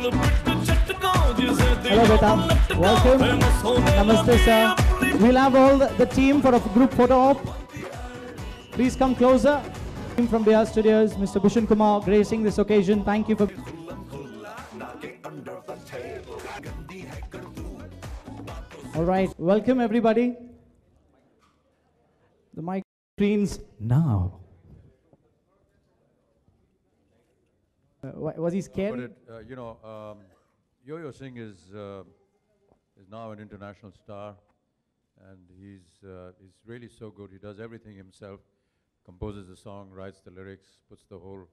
Hello, beta. Welcome. Namaste, sir. We'll have all the team for a group photo op. Please come closer. Team from BR Studios, Mr. Bhushan Kumar, gracing this occasion. Thank you for. All right. Welcome, everybody. The mic screens now. Was he scared? But Yo-Yo Singh is now an international star, and he's really so good. He does everything himself, composes the song, writes the lyrics, puts the whole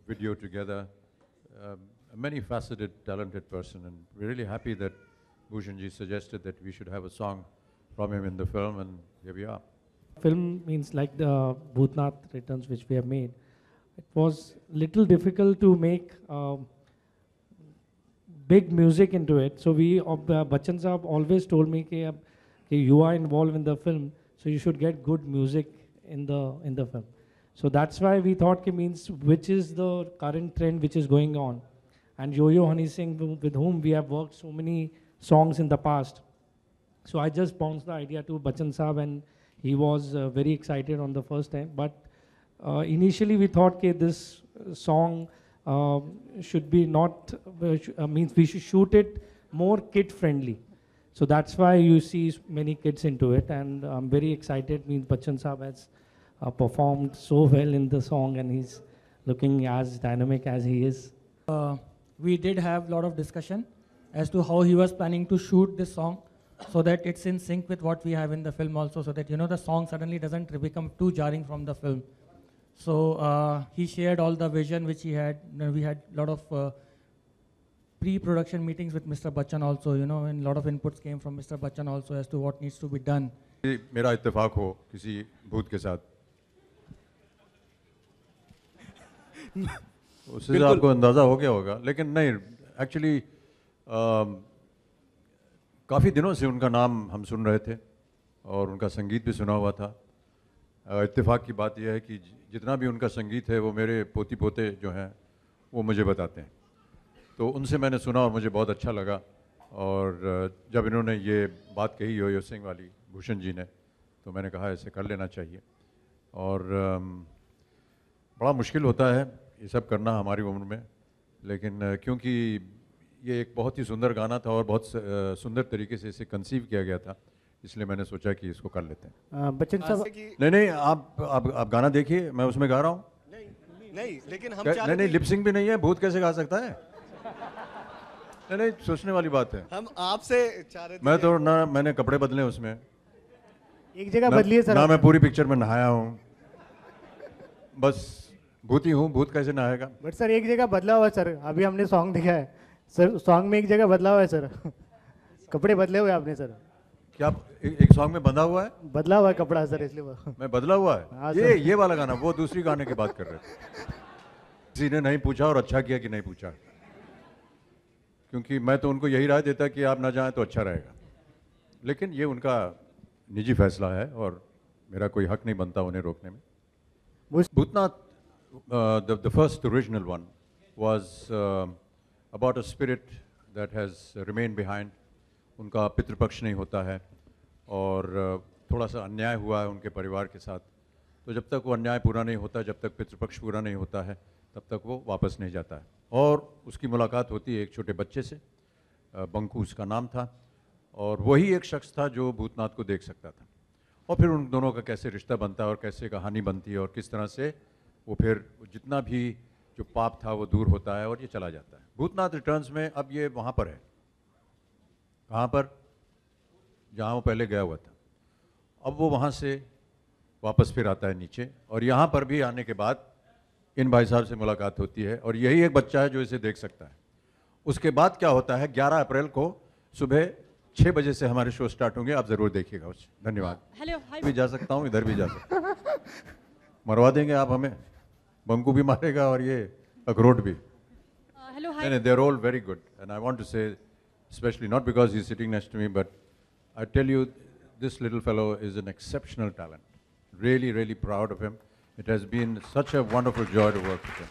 video together. A many-faceted, talented person, and we're really happy that Bhushanji suggested that we should have a song from him in the film, and here we are. Film means like the Bhutnath Returns which we have made. It was little difficult to make big music into it. So Bachchan Saab always told me कि you are involved in the film, so you should get good music in the film. So that's why we thought means which is the current trend which is going on. And Yo-Yo Honey Singh, with whom we have worked so many songs in the past. So I just bounced the idea to Bachchan Saab, and he was very excited on the first time. But initially we thought this song should be not, means we should shoot it more kid friendly. So that's why you see many kids into it, and I'm very excited. Means Bachchan Saab has performed so well in the song, and he's looking as dynamic as he is. We did have a lot of discussion as to how he was planning to shoot this song so that it's in sync with what we have in the film also, so that the song suddenly doesn't become too jarring from the film. So he shared all the vision which he had. We had a lot of pre-production meetings with Mr. Bachchan also, and a lot of inputs came from Mr. Bachchan also as to what needs to be done. मेरा इत्तेफाक हो किसी भूत के साथ उससे आपको अंदाज़ा हो गया होगा, लेकिन नहीं, एक्चुअली काफ़ी दिनों से उनका नाम हम सुन रहे थे और उनका संगीत भी सुना हुआ था. इत्तेफाक की बात यह है कि जितना भी उनका संगीत है वो मेरे पोती पोते जो हैं वो मुझे बताते हैं, तो उनसे मैंने सुना और मुझे बहुत अच्छा लगा. और जब इन्होंने ये बात कही यो-यो सिंह वाली भूषण जी ने, तो मैंने कहा ऐसे कर लेना चाहिए. और बड़ा मुश्किल होता है ये सब करना हमारी उम्र में, लेकिन क्योंकि ये एक बहुत ही सुंदर गाना था और बहुत सुंदर तरीके से इसे कंसीव किया गया था, इसलिए मैंने सोचा कि इसको कर लेते हैं. बच्चन साहब नहीं, आप गाना देखिए, मैं उसमें गा रहा हूँ. नहीं, लेकिन हम नहीं, लिपसिंग भी नहीं है, भूत कैसे गा सकता है? नहीं, सोचने वाली बात है. हम आपसे चाह रहे थे. मैं तो ना मैंने कपड़े बदले उसमें, एक जगह बदलिए सर. ना मैं पूरी पिक्चर में नहाया हूँ, बस भूत ही हूँ. भूत कैसे नहाएगा? बट सर एक जगह बदला हुआ है सर, अभी हमने सॉन्ग देखा है सर, सॉन्ग में एक जगह बदला हुआ है सर. कपड़े बदले हुए आपने सर. क्या एक सॉन्ग में बंधा हुआ है? बदला हुआ है कपड़ा सर, इसलिए मैं बदला हुआ है. हाँ, ये वाला गाना, वो दूसरी गाने की बात कर रहे थे. किसी ने नहीं पूछा और अच्छा किया कि नहीं पूछा, क्योंकि मैं तो उनको यही राय देता कि आप ना जाएं तो अच्छा रहेगा, लेकिन ये उनका निजी फैसला है और मेरा कोई हक नहीं बनता उन्हें रोकने में. Bhutnath, the first original one was about a spirit that has remained behind. उनका पितृपक्ष नहीं होता है और थोड़ा सा अन्याय हुआ है उनके परिवार के साथ, तो जब तक वो अन्याय पूरा नहीं होता, जब तक पितृपक्ष पूरा नहीं होता है, तब तक वो वापस नहीं जाता है. और उसकी मुलाकात होती है एक छोटे बच्चे से, बंकू उसका नाम था, और वही एक शख्स था जो भूतनाथ को देख सकता था. और फिर उन दोनों का कैसे रिश्ता बनता है और कैसे कहानी बनती है और किस तरह से वो फिर जितना भी जो पाप था वो दूर होता है और ये चला जाता है. भूतनाथ रिटर्न्स में अब ये वहाँ पर है, कहाँ पर, जहाँ वो पहले गया हुआ था. अब वो वहाँ से वापस फिर आता है नीचे, और यहाँ पर भी आने के बाद इन भाई साहब से मुलाकात होती है, और यही एक बच्चा है जो इसे देख सकता है. उसके बाद क्या होता है, 11 अप्रैल को सुबह 6 बजे से हमारे शो स्टार्ट होंगे, आप ज़रूर देखिएगा उसे. धन्यवाद. हेलो, भी जा सकता हूँ, इधर भी जा सकता हूँ. मरवा देंगे आप हमें, बंकू भी मारेगा और ये अखरोट भी. हेलो, नहीं, they're all very good, and I want to say, especially not because he's sitting next to me, but I tell you, this little fellow is an exceptional talent. Really, really proud of him. It has been such a wonderful joy to work with him.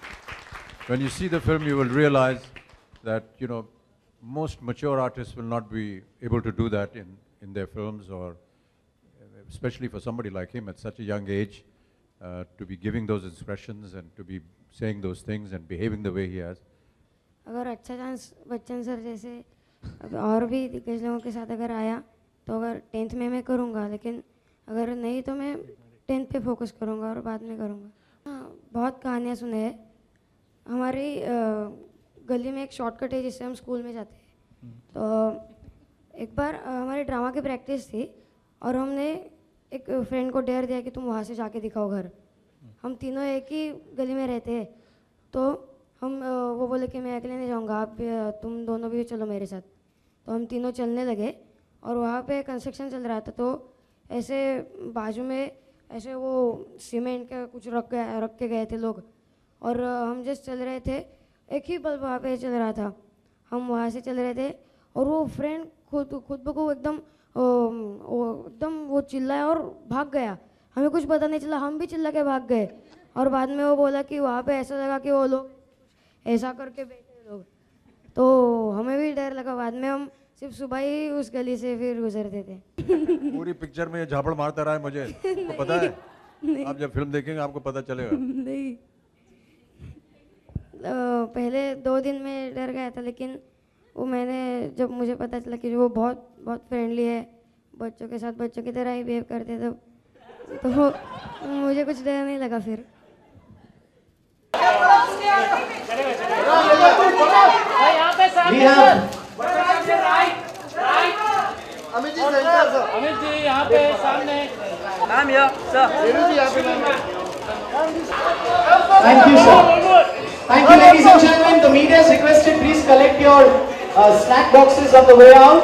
when you see the film, you will realize that, you know, most mature artists will not be able to do that in their films, or especially for somebody like him at such a young age, to be giving those expressions and to be saying those things and behaving the way he has. अगर अच्छा chance Bachchan sir जैसे और भी दिग्गज लोगों के साथ अगर आया तो अगर 10th में मैं करूँगा, लेकिन अगर नहीं तो मैं 10th पे फोकस करूँगा और बाद में करूँगा. हाँ, बहुत कहानियाँ सुने हैं. हमारी गली में एक शॉर्टकट है जिससे हम स्कूल में जाते हैं. तो एक बार हमारी ड्रामा की प्रैक्टिस थी और हमने एक फ्रेंड को डेयर दिया कि तुम वहाँ से जाके दिखाओ घर. हम तीनों एक ही गली में रहते हैं, तो हम वो बोले कि मैं अकेले नहीं जाऊँगा, आप तुम दोनों भी चलो मेरे साथ. तो हम तीनों चलने लगे और वहाँ पे कंस्ट्रक्शन चल रहा था, तो ऐसे बाजू में ऐसे वो सीमेंट का कुछ रख के गए थे लोग, और हम जस्ट चल रहे थे, एक ही बल्ब वहाँ पे चल रहा था. हम वहाँ से चल रहे थे और वो फ्रेंड खुद को एकदम वो चिल्लाया और भाग गया. हमें कुछ पता नहीं चला, हम भी चिल्ला के भाग गए. और बाद में वो बोला कि वहाँ पे ऐसा लगा कि वो लोग ऐसा करके बैठे लोग, तो हमें भी डर लगा. बाद में हम सिर्फ सुबह ही उस गली से फिर गुजरते थे. पूरी पिक्चर में ये झापड़ मारता रहा है मुझे, आपको पता है? आप जब फिल्म देखेंगे आपको पता चलेगा. नहीं, पहले 2 दिन में डर गया था, लेकिन वो मैंने जब मुझे पता चला कि वो बहुत बहुत फ्रेंडली है, बच्चों के साथ बच्चों की तरह ही बिहेव करते, तो मुझे कुछ डर नहीं लगा फिर. अमित जी यहाँ पे सामने. Thank you, sir. Thank you, ladies and gentlemen. The media is requested, please collect your snack boxes on the way out.